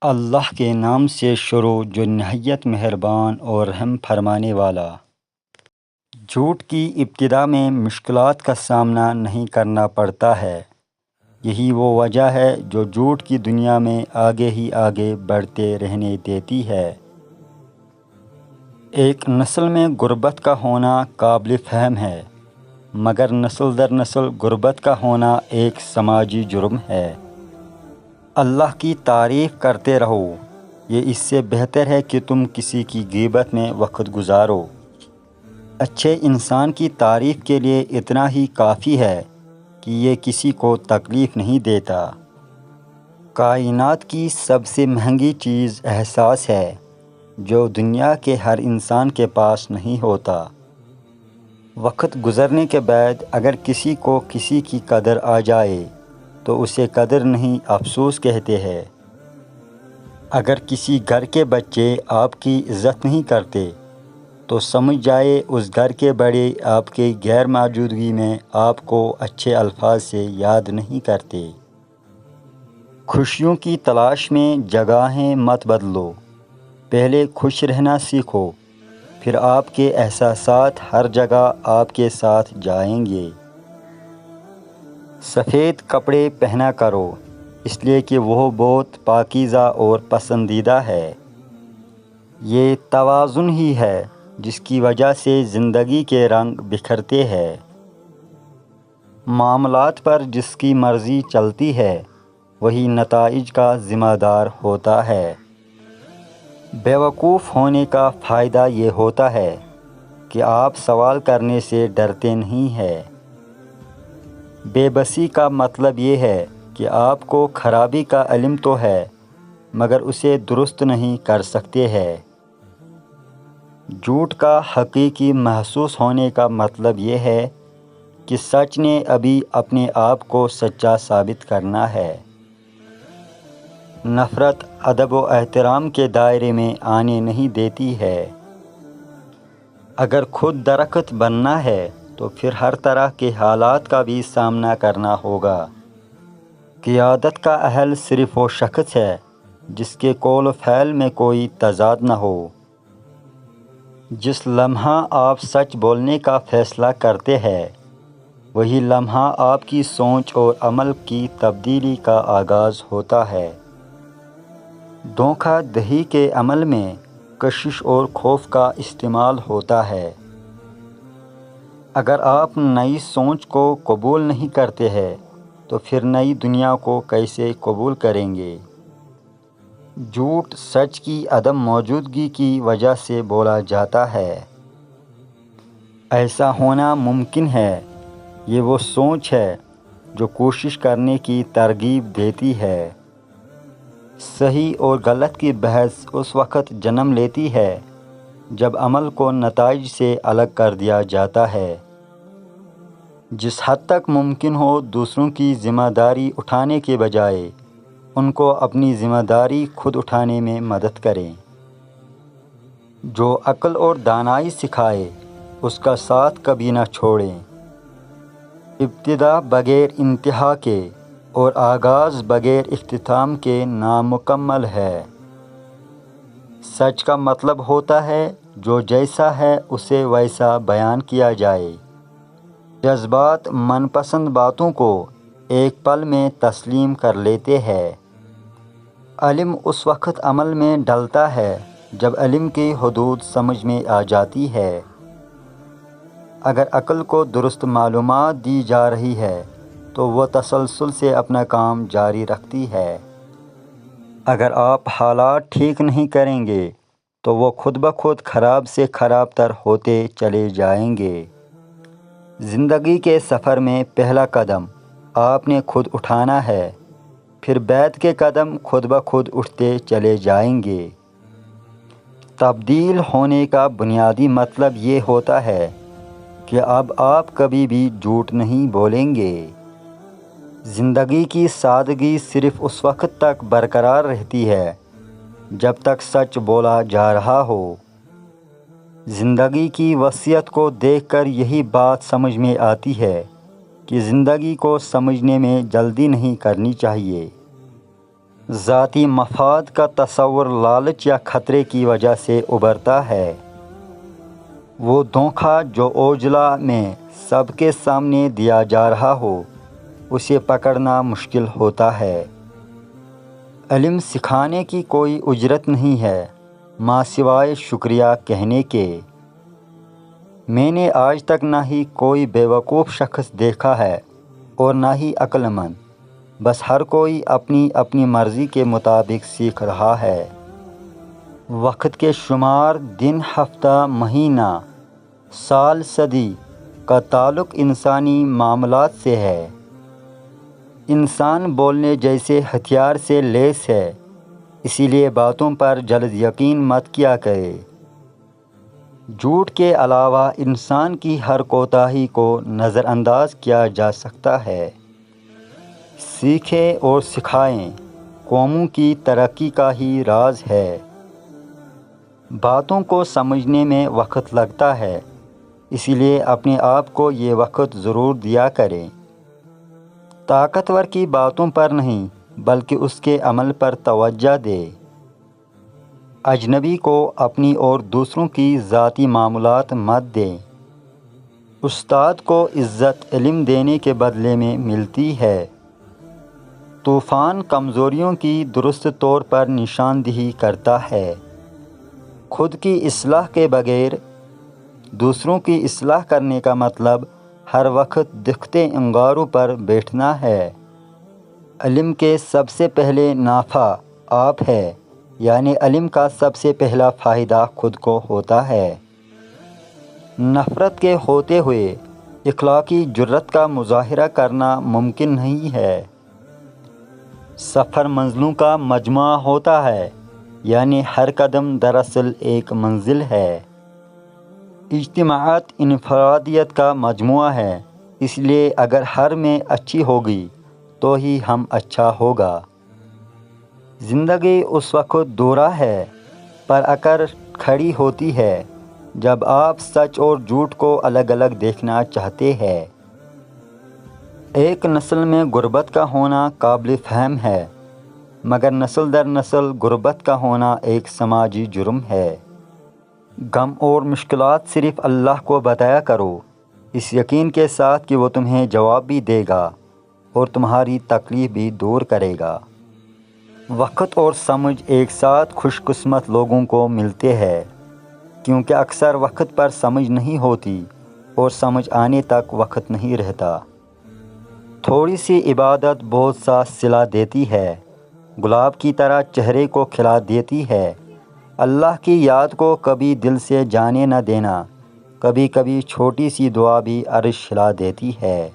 اللہ کے نام سے شروع جو نہایت مہربان اور رحم فرمانے والا۔ جھوٹ کی ابتدا میں مشکلات کا سامنا نہیں کرنا پڑتا ہے۔ یہی وہ وجہ ہے جو جھوٹ کی دنیا میں آگے ہی آگے بڑھتے رہنے دیتی ہے۔ ایک نسل میں غربت کا ہونا قابل فہم ہے، مگر نسل در نسل غربت کا ہونا ایک سماجی جرم ہے۔ اللہ کی تعریف کرتے رہو، یہ اس سے بہتر ہے کہ تم کسی کی غیبت میں وقت گزارو۔ اچھے انسان کی تعریف کے لیے اتنا ہی کافی ہے کہ یہ کسی کو تکلیف نہیں دیتا۔ کائنات کی سب سے مہنگی چیز احساس ہے، جو دنیا کے ہر انسان کے پاس نہیں ہوتا۔ وقت گزرنے کے بعد اگر کسی کو کسی کی قدر آ جائے تو اسے قدر نہیں افسوس کہتے ہیں۔ اگر کسی گھر کے بچے آپ کی عزت نہیں کرتے تو سمجھ جائے اس گھر کے بڑے آپ کے غیر موجودگی میں آپ کو اچھے الفاظ سے یاد نہیں کرتے۔ خوشیوں کی تلاش میں جگہیں مت بدلو، پہلے خوش رہنا سیکھو، پھر آپ کے احساسات ہر جگہ آپ کے ساتھ جائیں گے۔ سفید کپڑے پہنا کرو، اس لیے کہ وہ بہت پاکیزہ اور پسندیدہ ہے۔ یہ توازن ہی ہے جس کی وجہ سے زندگی کے رنگ بکھرتے ہیں۔ معاملات پر جس کی مرضی چلتی ہے وہی نتائج کا ذمہ دار ہوتا ہے۔ بیوقوف ہونے کا فائدہ یہ ہوتا ہے کہ آپ سوال کرنے سے ڈرتے نہیں ہیں۔ بے بسی کا مطلب یہ ہے کہ آپ کو خرابی کا علم تو ہے مگر اسے درست نہیں کر سکتے ہیں۔ جھوٹ کا حقیقی محسوس ہونے کا مطلب یہ ہے کہ سچ نے ابھی اپنے آپ کو سچا ثابت کرنا ہے۔ نفرت ادب و احترام کے دائرے میں آنے نہیں دیتی ہے۔ اگر خود درخت بننا ہے تو پھر ہر طرح کے حالات کا بھی سامنا کرنا ہوگا۔ قیادت کا اہل صرف وہ شخص ہے جس کے قول و فعل میں کوئی تضاد نہ ہو۔ جس لمحہ آپ سچ بولنے کا فیصلہ کرتے ہیں وہی لمحہ آپ کی سوچ اور عمل کی تبدیلی کا آغاز ہوتا ہے۔ دھوکہ دہی کے عمل میں کشش اور خوف کا استعمال ہوتا ہے۔ اگر آپ نئی سوچ کو قبول نہیں کرتے ہیں تو پھر نئی دنیا کو کیسے قبول کریں گے؟ جھوٹ سچ کی عدم موجودگی کی وجہ سے بولا جاتا ہے۔ ایسا ہونا ممکن ہے، یہ وہ سوچ ہے جو کوشش کرنے کی ترغیب دیتی ہے۔ صحیح اور غلط کی بحث اس وقت جنم لیتی ہے جب عمل کو نتائج سے الگ کر دیا جاتا ہے۔ جس حد تک ممکن ہو دوسروں کی ذمہ داری اٹھانے کے بجائے ان کو اپنی ذمہ داری خود اٹھانے میں مدد کریں۔ جو عقل اور دانائی سکھائے اس کا ساتھ کبھی نہ چھوڑیں۔ ابتدا بغیر انتہا کے اور آغاز بغیر اختتام کے نامکمل ہے۔ سچ کا مطلب ہوتا ہے جو جیسا ہے اسے ویسا بیان کیا جائے۔ جذبات من پسند باتوں کو ایک پل میں تسلیم کر لیتے ہیں۔ علم اس وقت عمل میں ڈلتا ہے جب علم کی حدود سمجھ میں آ جاتی ہے۔ اگر عقل کو درست معلومات دی جا رہی ہے تو وہ تسلسل سے اپنا کام جاری رکھتی ہے۔ اگر آپ حالات ٹھیک نہیں کریں گے تو وہ خود بخود خراب سے خراب تر ہوتے چلے جائیں گے۔ زندگی کے سفر میں پہلا قدم آپ نے خود اٹھانا ہے، پھر بعد کے قدم خود بخود اٹھتے چلے جائیں گے۔ تبدیل ہونے کا بنیادی مطلب یہ ہوتا ہے کہ اب آپ کبھی بھی جھوٹ نہیں بولیں گے۔ زندگی کی سادگی صرف اس وقت تک برقرار رہتی ہے جب تک سچ بولا جا رہا ہو۔ زندگی کی وسعت کو دیکھ کر یہی بات سمجھ میں آتی ہے کہ زندگی کو سمجھنے میں جلدی نہیں کرنی چاہیے۔ ذاتی مفاد کا تصور لالچ یا خطرے کی وجہ سے ابھرتا ہے۔ وہ دھوکہ جو اوجلا میں سب کے سامنے دیا جا رہا ہو، اسے پکڑنا مشکل ہوتا ہے۔ علم سکھانے کی کوئی اجرت نہیں ہے، ماں سوائے شکریہ کہنے کے۔ میں نے آج تک نہ ہی کوئی بیوقوف شخص دیکھا ہے اور نہ ہی عقل مند، بس ہر کوئی اپنی اپنی مرضی کے مطابق سیکھ رہا ہے۔ وقت کے شمار، دن، ہفتہ، مہینہ، سال، صدی کا تعلق انسانی معاملات سے ہے۔ انسان بولنے جیسے ہتھیار سے لیس ہے، اسی لیے باتوں پر جلد یقین مت کیا کرے۔ جھوٹ کے علاوہ انسان کی ہر کوتاہی کو نظر انداز کیا جا سکتا ہے۔ سیکھیں اور سکھائیں قوموں کی ترقی کا ہی راز ہے۔ باتوں کو سمجھنے میں وقت لگتا ہے، اسی لیے اپنے آپ کو یہ وقت ضرور دیا کریں۔ طاقتور کی باتوں پر نہیں بلکہ اس کے عمل پر توجہ دے۔ اجنبی کو اپنی اور دوسروں کی ذاتی معاملات مت دیں۔ استاد کو عزت علم دینے کے بدلے میں ملتی ہے۔ طوفان کمزوریوں کی درست طور پر نشاندہی کرتا ہے۔ خود کی اصلاح کے بغیر دوسروں کی اصلاح کرنے کا مطلب ہر وقت دکھتے انگاروں پر بیٹھنا ہے۔ علم کے سب سے پہلے نافع آپ ہے، یعنی علم کا سب سے پہلا فائدہ خود کو ہوتا ہے۔ نفرت کے ہوتے ہوئے اخلاقی جرات کا مظاہرہ کرنا ممکن نہیں ہے۔ سفر منزلوں کا مجموعہ ہوتا ہے، یعنی ہر قدم دراصل ایک منزل ہے۔ اجتماعات انفرادیت کا مجموعہ ہے، اس لیے اگر ہر میں اچھی ہوگی تو ہی ہم اچھا ہوگا۔ زندگی اس وقت دورہ ہے، پر اکر کھڑی ہوتی ہے جب آپ سچ اور جھوٹ کو الگ الگ دیکھنا چاہتے ہیں۔ ایک نسل میں غربت کا ہونا قابل فہم ہے، مگر نسل در نسل غربت کا ہونا ایک سماجی جرم ہے۔ غم اور مشکلات صرف اللہ کو بتایا کرو، اس یقین کے ساتھ کہ وہ تمہیں جواب بھی دے گا اور تمہاری تکلیف بھی دور کرے گا۔ وقت اور سمجھ ایک ساتھ خوش قسمت لوگوں کو ملتے ہیں، کیونکہ اکثر وقت پر سمجھ نہیں ہوتی اور سمجھ آنے تک وقت نہیں رہتا۔ تھوڑی سی عبادت بہت سا صلہ دیتی ہے، گلاب کی طرح چہرے کو کھلا دیتی ہے۔ اللہ کی یاد کو کبھی دل سے جانے نہ دینا، کبھی کبھی چھوٹی سی دعا بھی عرش ہلا دیتی ہے۔